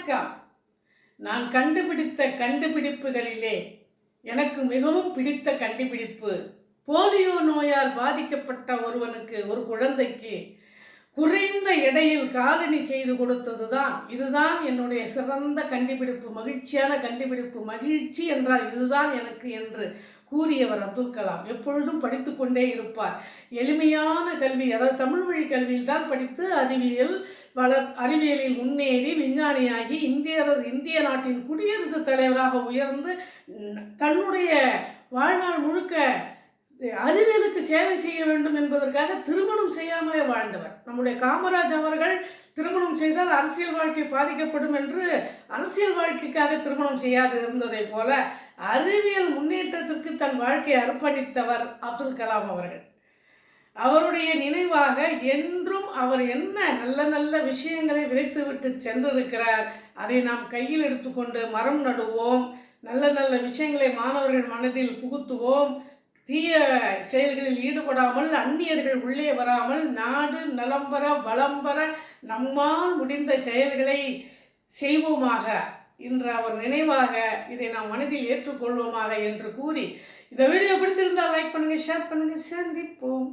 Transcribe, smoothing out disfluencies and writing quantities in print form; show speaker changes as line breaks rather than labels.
வணக்கம். நான் கண்டுபிடித்த கண்டுபிடிப்புகளிலே எனக்கு மிகவும் பிடித்த கண்டுபிடிப்பு, போலியோ நோயால் பாதிக்கப்பட்ட ஒரு குழந்தைக்கு குறைந்த எடையில் காலணி செய்து கொடுத்ததுதான். இதுதான் என்னுடைய சிறந்த கண்டுபிடிப்பு, மகிழ்ச்சியான கண்டுபிடிப்பு. மகிழ்ச்சி என்றால் இதுதான் எனக்கு என்று கூறியவர் அப்துல் கலாம். எப்பொழுதும் படித்து கொண்டே இருப்பார். எளிமையான கல்வி, அதாவது தமிழ் வழி கல்வியில் தான் படித்து அறிவியலில் முன்னேறி விஞ்ஞானியாகி இந்திய நாட்டின் குடியரசுத் தலைவராக உயர்ந்து தன்னுடைய வாழ்நாள் முழுக்க அறிவியலுக்கு சேவை செய்ய வேண்டும் என்பதற்காக திருமணம் செய்யாமலே வாழ்ந்தவர். நம்முடைய காமராஜ் அவர்கள் திருமணம் செய்தால் அரசியல் வாழ்க்கை பாதிக்கப்படும் என்று அரசியல் வாழ்க்கைக்காக திருமணம் செய்யாது இருந்ததை போல அறிவியல் முன்னேற்றத்திற்கு தன் வாழ்க்கையை அர்ப்பணித்தவர் அப்துல் கலாம் அவர்கள். அவருடைய நினைவாக என்றும் அவர் என்ன நல்ல நல்ல விஷயங்களை விதைத்துவிட்டு சென்றிருக்கிறார். அதை நாம் கையில் எடுத்துக்கொண்டு மரம் நடுவோம், நல்ல நல்ல விஷயங்களை மாணவர்கள் மனதில் புகுத்துவோம். தீய செயல்களில் ஈடுபடாமல், அந்நியர்கள் உள்ளே வராமல், நாடு நலம்பெற வளம்பெற நம்மால் முடிந்த செயல்களை செய்வோமாக. இன்று அவர் நினைவாக இதை நாம் மனதில் ஏற்றுக்கொள்வோமாக என்று கூறி, இந்த வீடியோ பிடித்திருந்தால் லைக் பண்ணுங்கள், ஷேர் பண்ணுங்கள். சந்திப்போம்.